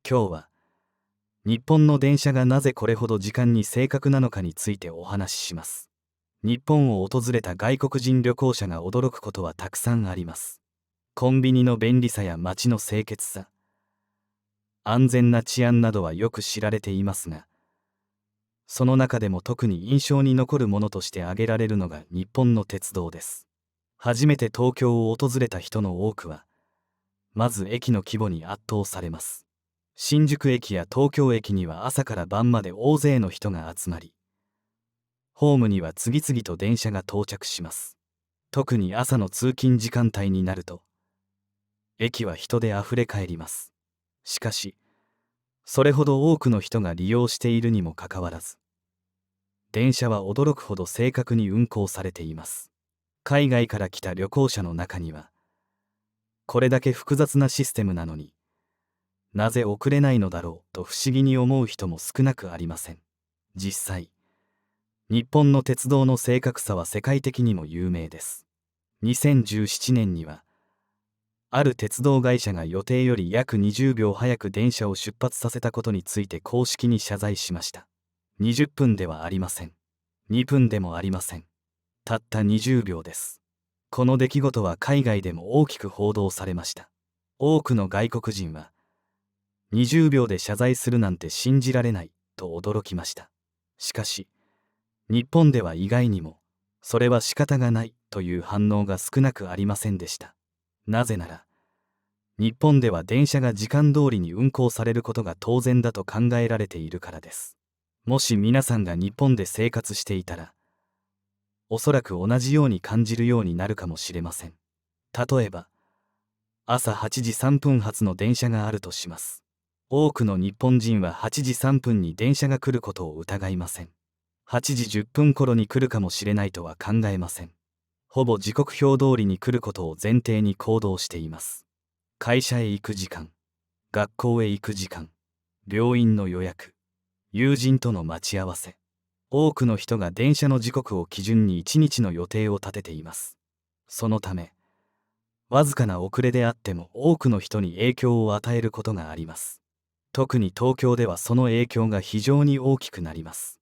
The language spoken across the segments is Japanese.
今日は日本の電車がなぜこれほど時間に正確なのかについてお話しします。日本を訪れた外国人旅行者が驚くことはたくさんあります。コンビニの便利さや街の清潔さ、安全な治安などはよく知られていますが、その中でも特に印象に残るものとして挙げられるのが日本の鉄道です。初めて東京を訪れた人の多くは、まず駅の規模に圧倒されます。新宿駅や東京駅には朝から晩まで大勢の人が集まり、ホームには次々と電車が到着します。特に朝の通勤時間帯になると、駅は人であふれ返ります。しかし、それほど多くの人が利用しているにもかかわらず、電車は驚くほど正確に運行されています。海外から来た旅行者の中には、これだけ複雑なシステムなのに、なぜ遅れないのだろうと不思議に思う人も少なくありません。実際、日本の鉄道の正確さは世界的にも有名です。2017年には、ある鉄道会社が予定より約20秒早く電車を出発させたことについて公式に謝罪しました。20分ではありません。2分でもありません。たった20秒です。この出来事は海外でも大きく報道されました。多くの外国人は、20秒で謝罪するなんて信じられないと驚きました。しかし、日本では意外にも、それは仕方がないという反応が少なくありませんでした。なぜなら、日本では電車が時間通りに運行されることが当然だと考えられているからです。もし皆さんが日本で生活していたら、おそらく同じように感じるようになるかもしれません。例えば、朝8時3分発の電車があるとします。多くの日本人は8時3分に電車が来ることを疑いません。8時10分頃に来るかもしれないとは考えません。ほぼ時刻表通りに来ることを前提に行動しています。会社へ行く時間、学校へ行く時間、病院の予約、友人との待ち合わせ。多くの人が電車の時刻を基準に1日の予定を立てています。そのため、わずかな遅れであっても多くの人に影響を与えることがあります。特に東京ではその影響が非常に大きくなります。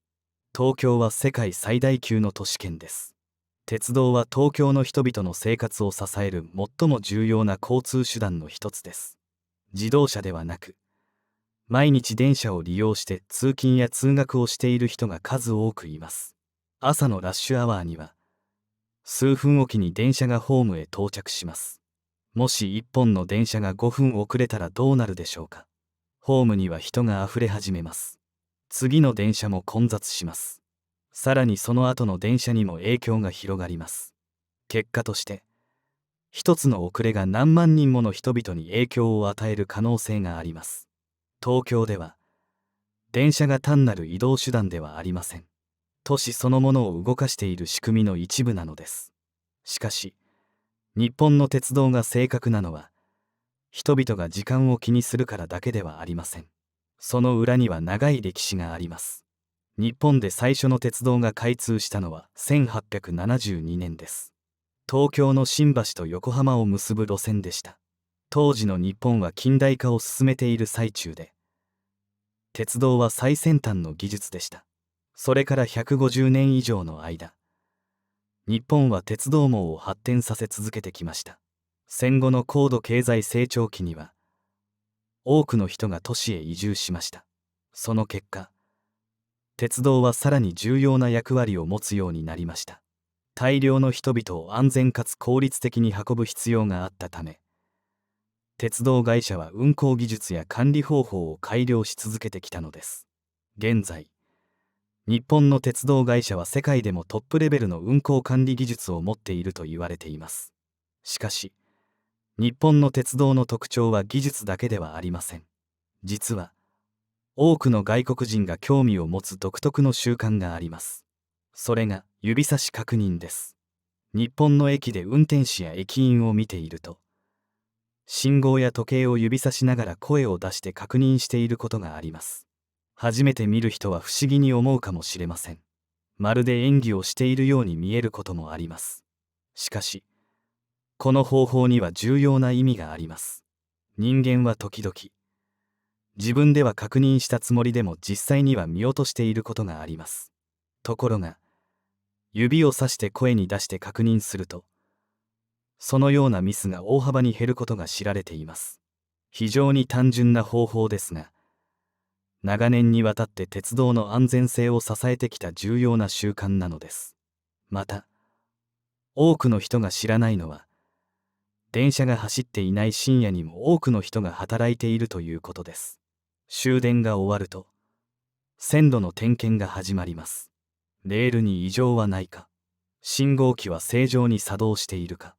東京は世界最大級の都市圏です。鉄道は東京の人々の生活を支える最も重要な交通手段の一つです。自動車ではなく、毎日電車を利用して通勤や通学をしている人が数多くいます。朝のラッシュアワーには、数分おきに電車がホームへ到着します。もし一本の電車が5分遅れたらどうなるでしょうか。ホームには人があふれ始めます。次の電車も混雑します。さらにその後の電車にも影響が広がります。結果として、一つの遅れが何万人もの人々に影響を与える可能性があります。東京では、電車が単なる移動手段ではありません。都市そのものを動かしている仕組みの一部なのです。しかし、日本の鉄道が正確なのは、人々が時間を気にするからだけではありません。その裏には長い歴史があります。日本で最初の鉄道が開通したのは1872年です。東京の新橋と横浜を結ぶ路線でした。当時の日本は近代化を進めている最中で、鉄道は最先端の技術でした。それから150年以上の間、日本は鉄道網を発展させ続けてきました。戦後の高度経済成長期には、多くの人が都市へ移住しました。その結果、鉄道はさらに重要な役割を持つようになりました。大量の人々を安全かつ効率的に運ぶ必要があったため、鉄道会社は運行技術や管理方法を改良し続けてきたのです。現在、日本の鉄道会社は世界でもトップレベルの運行管理技術を持っていると言われています。しかし、日本の鉄道の特徴は技術だけではありません。実は、多くの外国人が興味を持つ独特の習慣があります。それが指差し確認です。日本の駅で運転士や駅員を見ていると、信号や時計を指さしながら声を出して確認していることがあります。初めて見る人は不思議に思うかもしれません。まるで演技をしているように見えることもあります。しかし、この方法には重要な意味があります。人間は時々、自分では確認したつもりでも実際には見落としていることがあります。ところが、指をさして声に出して確認すると、そのようなミスが大幅に減ることが知られています。非常に単純な方法ですが、長年にわたって鉄道の安全性を支えてきた重要な習慣なのです。また、多くの人が知らないのは、電車が走っていない深夜にも多くの人が働いているということです。終電が終わると、線路の点検が始まります。レールに異常はないか、信号機は正常に作動しているか、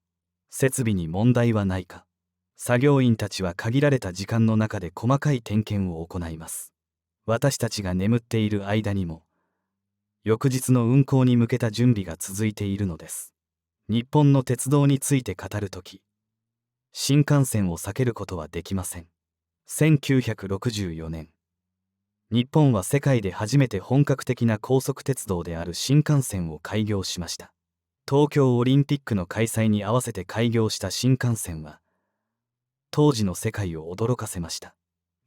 設備に問題はないか、作業員たちは限られた時間の中で細かい点検を行います。私たちが眠っている間にも、翌日の運行に向けた準備が続いているのです。日本の鉄道について語るとき、新幹線を避けることはできません。1964年、日本は世界で初めて本格的な高速鉄道である新幹線を開業しました。東京オリンピックの開催に合わせて開業した新幹線は、当時の世界を驚かせました。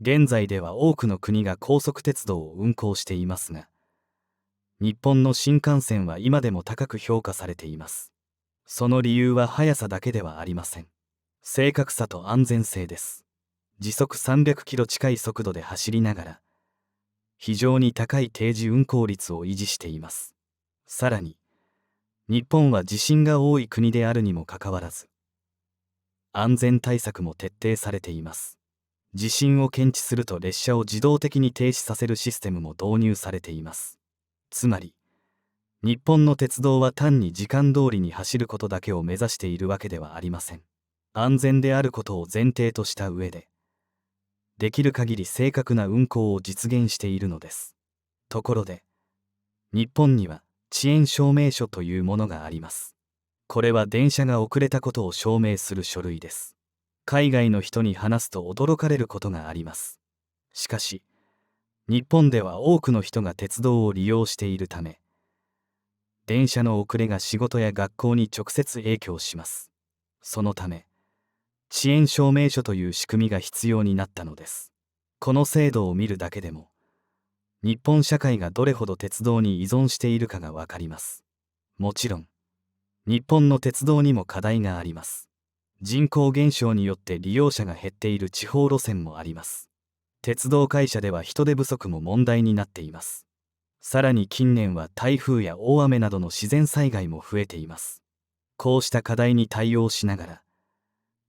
現在では多くの国が高速鉄道を運行していますが、日本の新幹線は今でも高く評価されています。その理由は速さだけではありません。正確さと安全性です。時速300キロ近い速度で走りながら、非常に高い定時運行率を維持しています。さらに、日本は地震が多い国であるにもかかわらず、安全対策も徹底されています。地震を検知すると列車を自動的に停止させるシステムも導入されています。つまり、日本の鉄道は単に時間通りに走ることだけを目指しているわけではありません。安全であることを前提とした上で、できる限り正確な運行を実現しているのです。ところで、日本には遅延証明書というものがあります。これは電車が遅れたことを証明する書類です。海外の人に話すと驚かれることがあります。しかし、日本では多くの人が鉄道を利用しているため、電車の遅れが仕事や学校に直接影響します。そのため、遅延証明書という仕組みが必要になったのです。この制度を見るだけでも、日本社会がどれほど鉄道に依存しているかがわかります。もちろん、日本の鉄道にも課題があります。人口減少によって利用者が減っている地方路線もあります。鉄道会社では人手不足も問題になっています。さらに近年は台風や大雨などの自然災害も増えています。こうした課題に対応しながら、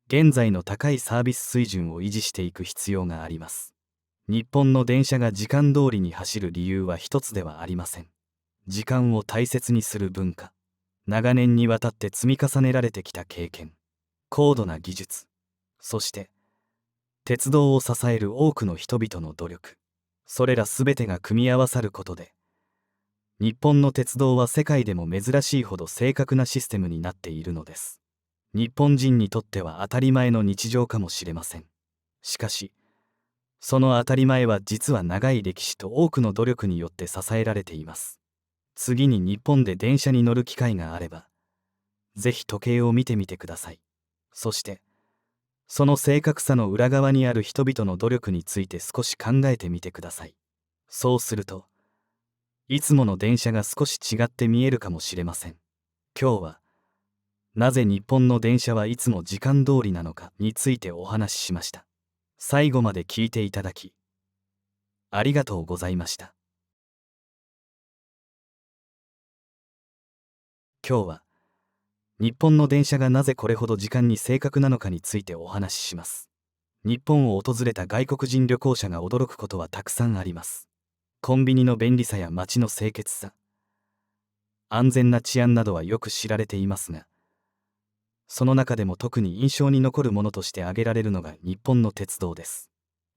現在の高いサービス水準を維持していく必要があります。日本の電車が時間通りに走る理由は一つではありません。時間を大切にする文化、長年にわたって積み重ねられてきた経験、高度な技術、そして鉄道を支える多くの人々の努力、それらすべてが組み合わさることで、日本の鉄道は世界でも珍しいほど正確なシステムになっているのです。日本人にとっては当たり前の日常かもしれません。しかし、その当たり前は実は長い歴史と多くの努力によって支えられています。次に日本で電車に乗る機会があれば、ぜひ時計を見てみてください。そして、その正確さの裏側にある人々の努力について少し考えてみてください。そうすると、いつもの電車が少し違って見えるかもしれません。今日は、なぜ日本の電車はいつも時間通りなのかについてお話ししました。最後まで聞いていただき、ありがとうございました。今日は、日本の電車がなぜこれほど時間に正確なのかについてお話しします。日本を訪れた外国人旅行者が驚くことはたくさんあります。コンビニの便利さや街の清潔さ、安全な治安などはよく知られていますが、その中でも特に印象に残るものとして挙げられるのが日本の鉄道です。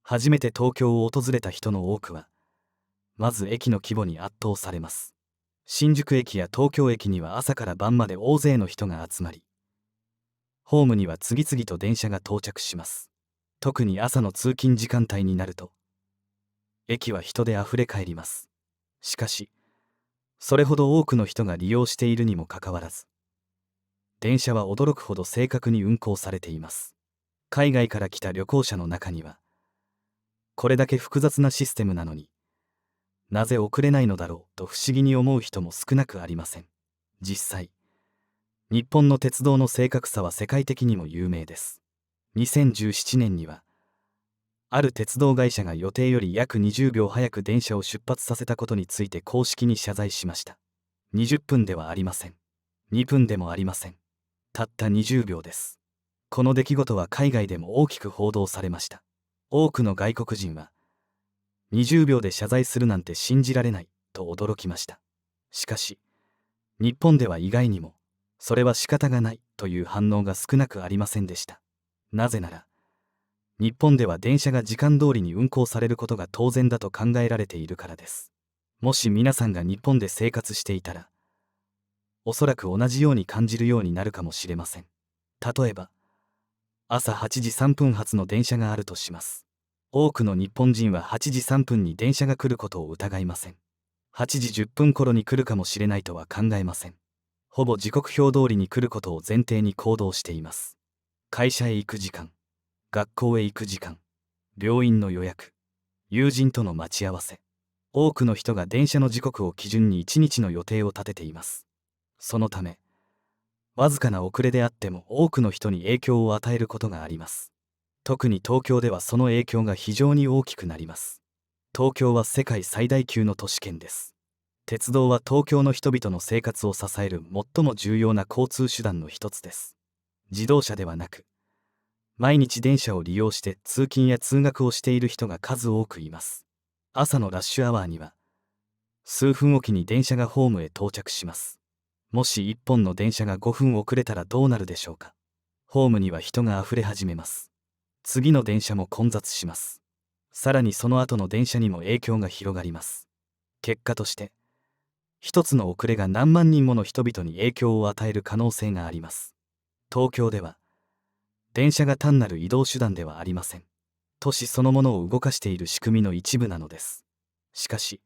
初めて東京を訪れた人の多くは、まず駅の規模に圧倒されます。新宿駅や東京駅には朝から晩まで大勢の人が集まり、ホームには次々と電車が到着します。特に朝の通勤時間帯になると、駅は人であふれ返ります。しかし、それほど多くの人が利用しているにもかかわらず、電車は驚くほど正確に運行されています。海外から来た旅行者の中には、これだけ複雑なシステムなのに、なぜ遅れないのだろうと不思議に思う人も少なくありません。実際、日本の鉄道の正確さは世界的にも有名です。2017年には、ある鉄道会社が予定より約20秒早く電車を出発させたことについて公式に謝罪しました。20分ではありません。2分でもありません。たった20秒です。この出来事は海外でも大きく報道されました。多くの外国人は、20秒で謝罪するなんて信じられないと驚きました。しかし、日本では意外にも、それは仕方がないという反応が少なくありませんでした。なぜなら、日本では電車が時間通りに運行されることが当然だと考えられているからです。もし皆さんが日本で生活していたら、おそらく同じように感じるようになるかもしれません。例えば、朝8時3分発の電車があるとします。多くの日本人は8時3分に電車が来ることを疑いません。8時10分頃に来るかもしれないとは考えません。ほぼ時刻表通りに来ることを前提に行動しています。会社へ行く時間、学校へ行く時間、病院の予約、友人との待ち合わせ。多くの人が電車の時刻を基準に1日の予定を立てています。そのため、わずかな遅れであっても多くの人に影響を与えることがあります。特に東京ではその影響が非常に大きくなります。東京は世界最大級の都市圏です。鉄道は東京の人々の生活を支える最も重要な交通手段の一つです。自動車ではなく、毎日電車を利用して通勤や通学をしている人が数多くいます。朝のラッシュアワーには、数分おきに電車がホームへ到着します。もし一本の電車が5分遅れたらどうなるでしょうか。ホームには人があふれ始めます。次の電車も混雑します。さらにその後の電車にも影響が広がります。結果として、一つの遅れが何万人もの人々に影響を与える可能性があります。東京では、電車が単なる移動手段ではありません。都市そのものを動かしている仕組みの一部なのです。しかし、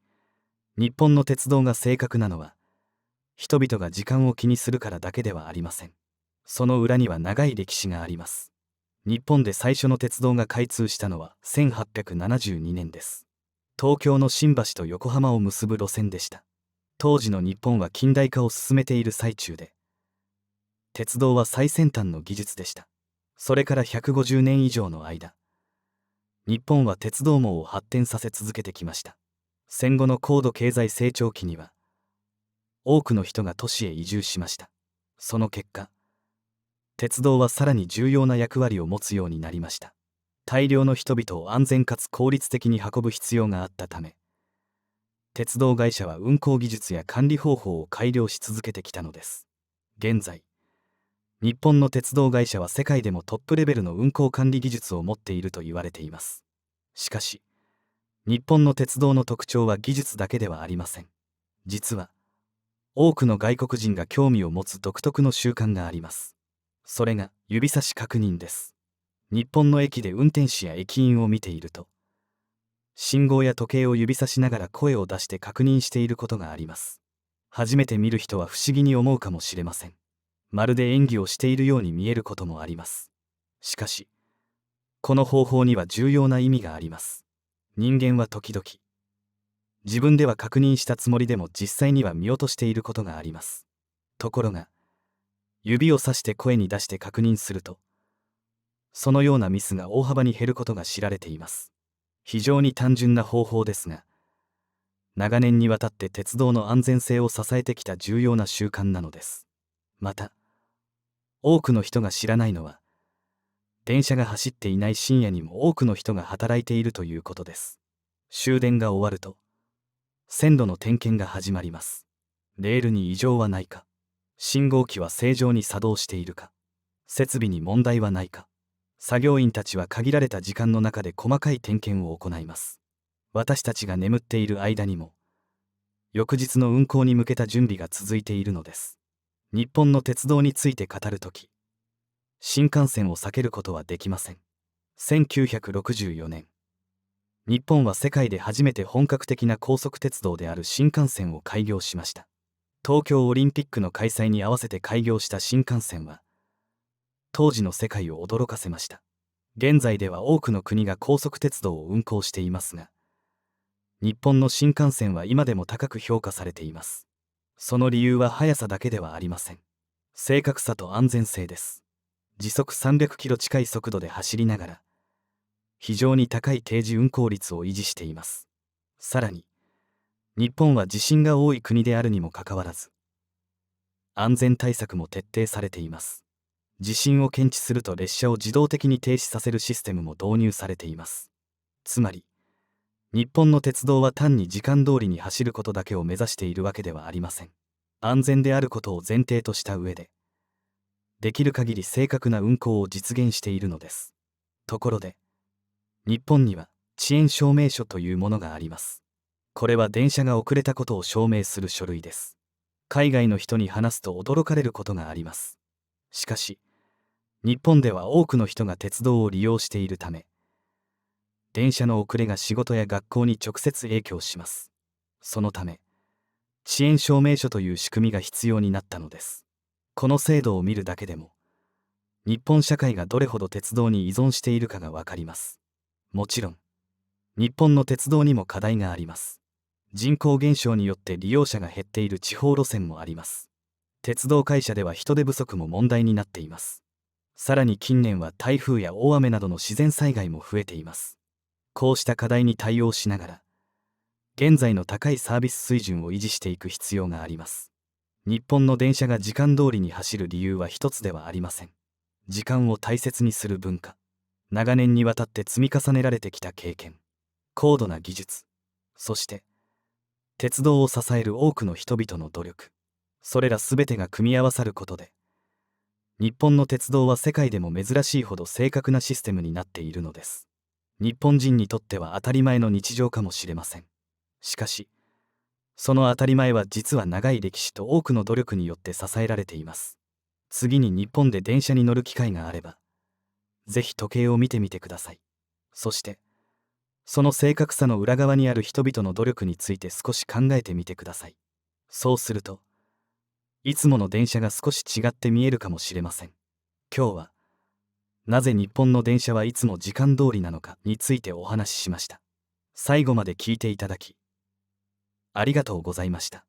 日本の鉄道が正確なのは、人々が時間を気にするからだけではありません。その裏には長い歴史があります。日本で最初の鉄道が開通したのは1872年です。東京の新橋と横浜を結ぶ路線でした。当時の日本は近代化を進めている最中で、鉄道は最先端の技術でした。それから150年以上の間、日本は鉄道網を発展させ続けてきました。戦後の高度経済成長期には、多くの人が都市へ移住しました。その結果、鉄道はさらに重要な役割を持つようになりました。大量の人々を安全かつ効率的に運ぶ必要があったため、鉄道会社は運行技術や管理方法を改良し続けてきたのです。現在、日本の鉄道会社は世界でもトップレベルの運行管理技術を持っていると言われています。しかし、日本の鉄道の特徴は技術だけではありません。実は、多くの外国人が興味を持つ独特の習慣があります。それが指差し確認です。日本の駅で運転士や駅員を見ていると、信号や時計を指さしながら声を出して確認していることがあります。初めて見る人は不思議に思うかもしれません。まるで演技をしているように見えることもあります。しかし、この方法には重要な意味があります。人間は時々、自分では確認したつもりでも実際には見落としていることがあります。ところが、指をさして声に出して確認すると、そのようなミスが大幅に減ることが知られています。非常に単純な方法ですが、長年にわたって鉄道の安全性を支えてきた重要な習慣なのです。また、多くの人が知らないのは、電車が走っていない深夜にも多くの人が働いているということです。終電が終わると、線路の点検が始まります。レールに異常はないか、信号機は正常に作動しているか、設備に問題はないか、作業員たちは限られた時間の中で細かい点検を行います。私たちが眠っている間にも、翌日の運行に向けた準備が続いているのです。日本の鉄道について語るとき、新幹線を避けることはできません。1964年、日本は世界で初めて本格的な高速鉄道である新幹線を開業しました。東京オリンピックの開催に合わせて開業した新幹線は、当時の世界を驚かせました。現在では多くの国が高速鉄道を運行していますが、日本の新幹線は今でも高く評価されています。その理由は速さだけではありません。正確さと安全性です。時速300キロ近い速度で走りながら、非常に高い定時運行率を維持しています。さらに、日本は地震が多い国であるにもかかわらず、安全対策も徹底されています。地震を検知すると列車を自動的に停止させるシステムも導入されています。つまり、日本の鉄道は単に時間通りに走ることだけを目指しているわけではありません。安全であることを前提とした上で、できる限り正確な運行を実現しているのです。ところで、日本には遅延証明書というものがあります。これは電車が遅れたことを証明する書類です。海外の人に話すと驚かれることがあります。しかし、日本では多くの人が鉄道を利用しているため、電車の遅れが仕事や学校に直接影響します。そのため、遅延証明書という仕組みが必要になったのです。この制度を見るだけでも、日本社会がどれほど鉄道に依存しているかがわかります。もちろん、日本の鉄道にも課題があります。人口減少によって利用者が減っている地方路線もあります。鉄道会社では人手不足も問題になっています。さらに近年は台風や大雨などの自然災害も増えています。こうした課題に対応しながら、現在の高いサービス水準を維持していく必要があります。日本の電車が時間通りに走る理由は一つではありません。時間を大切にする文化、長年にわたって積み重ねられてきた経験、高度な技術、そして鉄道を支える多くの人々の努力、それらすべてが組み合わさることで、日本の鉄道は世界でも珍しいほど正確なシステムになっているのです。日本人にとっては当たり前の日常かもしれません。しかし、その当たり前は実は長い歴史と多くの努力によって支えられています。次に日本で電車に乗る機会があれば、ぜひ時計を見てみてください。そして、その正確さの裏側にある人々の努力について少し考えてみてください。そうすると、いつもの電車が少し違って見えるかもしれません。今日は、なぜ日本の電車はいつも時間通りなのかについてお話ししました。最後まで聞いていただき、ありがとうございました。